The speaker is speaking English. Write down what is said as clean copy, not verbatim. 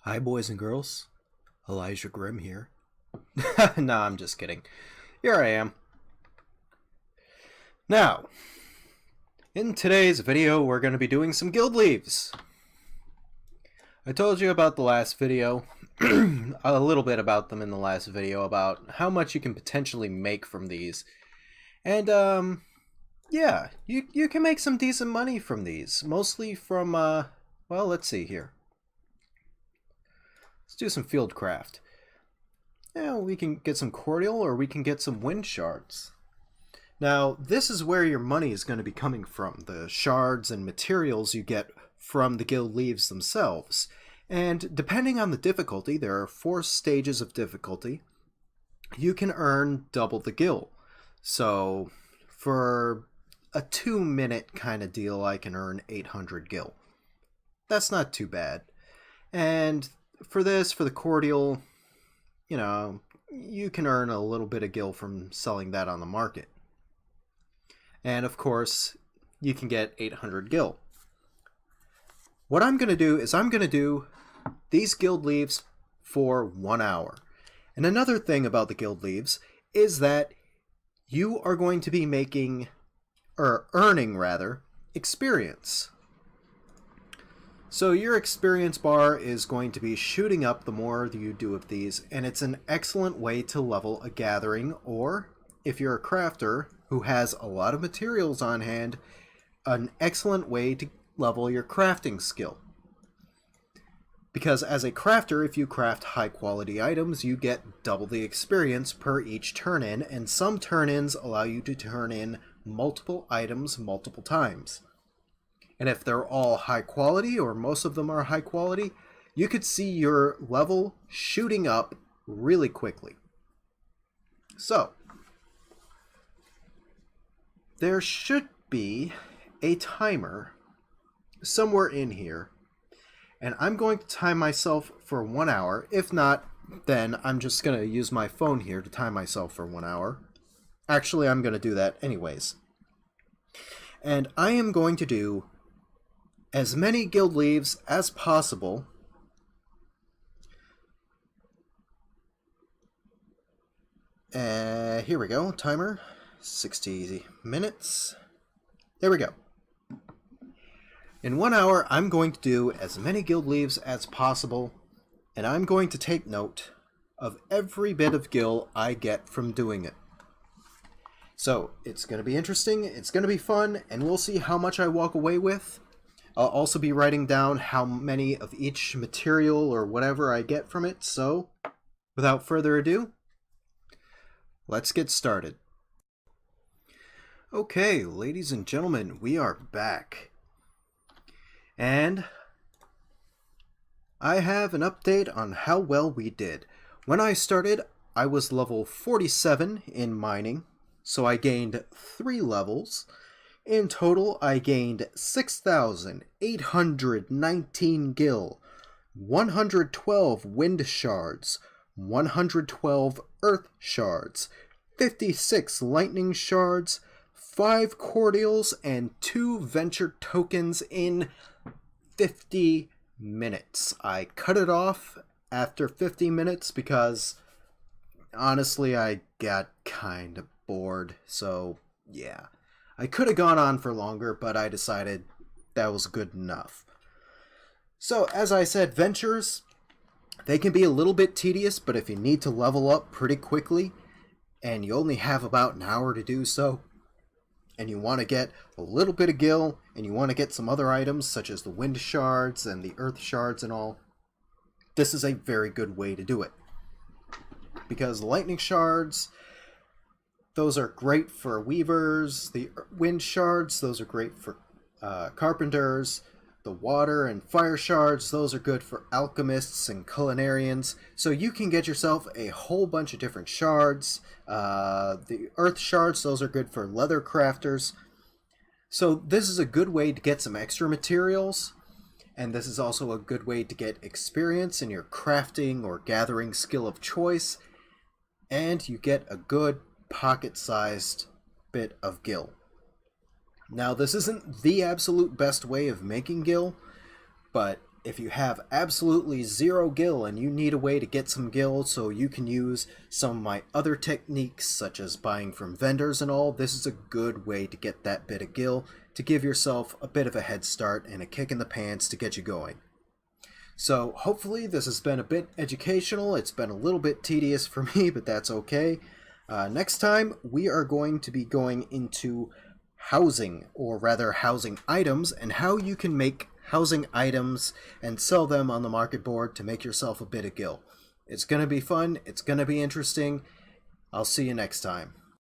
Hi, boys and girls. Elijah Grimm here. Nah, I'm just kidding. Here I am. Now, in today's video, we're going to be doing some guild leaves. I told you about the last video, a little bit about them in the last video, about how much you can potentially make from these. And, yeah, you can make some decent money from these. Mostly from, well, let's see here. Let's do some field craft. Yeah, we can get some cordial or we can get some wind shards. Now, this is where your money is going to be coming from, the shards and materials you get from the guild leaves themselves. And depending on the difficulty, there are 4 stages of difficulty, you can earn double the gil. So, for a 2-minute kind of deal, I can earn 800 gil. That's not too bad. And for the cordial, you know, you can earn a little bit of gil from selling that on the market. And of course, you can get 800 gil. What I'm going to do is I'm going to do these guild leaves for 1 hour. And another thing about the guild leaves is that you are going to be making, or earning rather, experience. So your experience bar is going to be shooting up the more you do of these, and it's an excellent way to level a gathering, or if you're a crafter who has a lot of materials on hand, an excellent way to level your crafting skill. Because as a crafter, if you craft high quality items, you get double the experience per each turn-in, and some turn-ins allow you to turn in multiple items multiple times. And if they're all high quality, or most of them are high quality, you could see your level shooting up really quickly. So, there should be a timer somewhere in here, and I'm going to time myself for 1 hour. If not, then I'm just going to use my phone here to time myself for 1 hour. Actually, I'm going to do that anyways. And I am going to do as many guild leaves as possible. Here we go, timer, 60 minutes. There we go. In 1 hour, I'm going to do as many guild leaves as possible, and I'm going to take note of every bit of gil I get from doing it. So, it's going to be interesting, it's going to be fun, and we'll see how much I walk away with. I'll also be writing down how many of each material or whatever I get from it, so without further ado, let's get started. Okay, ladies and gentlemen, we are back. And I have an update on how well we did. When I started, I was level 47 in mining, so I gained 3 levels. In total, I gained 6,819 gil, 112 wind shards, 112 earth shards, 56 lightning shards, 5 cordials, and 2 venture tokens in 50 minutes. I cut it off after 50 minutes because, honestly, I got kind of bored, so yeah. I could have gone on for longer, but I decided that was good enough. So, as I said, ventures, they can be a little bit tedious, but if you need to level up pretty quickly, and you only have about an hour to do so, and you want to get a little bit of gil, and you want to get some other items, such as the wind shards and the earth shards and all, this is a very good way to do it. Because lightning shards, those are great for weavers. The wind shards, those are great for carpenters. The water and fire shards, those are good for alchemists and culinarians. So you can get yourself a whole bunch of different shards. The earth shards, those are good for leather crafters. So this is a good way to get some extra materials. And this is also a good way to get experience in your crafting or gathering skill of choice. And you get a good pocket-sized bit of gil. Now, this isn't the absolute best way of making gil, but if you have absolutely zero gil and you need a way to get some gil so you can use some of my other techniques such as buying from vendors and all, this is a good way to get that bit of gil to give yourself a bit of a head start and a kick in the pants to get you going. So hopefully this has been a bit educational. It's been a little bit tedious for me, but that's okay. Next time we are going to be going into housing, or rather housing items, and how you can make housing items and sell them on the market board to make yourself a bit of gil. It's going to be fun. It's going to be interesting. I'll see you next time.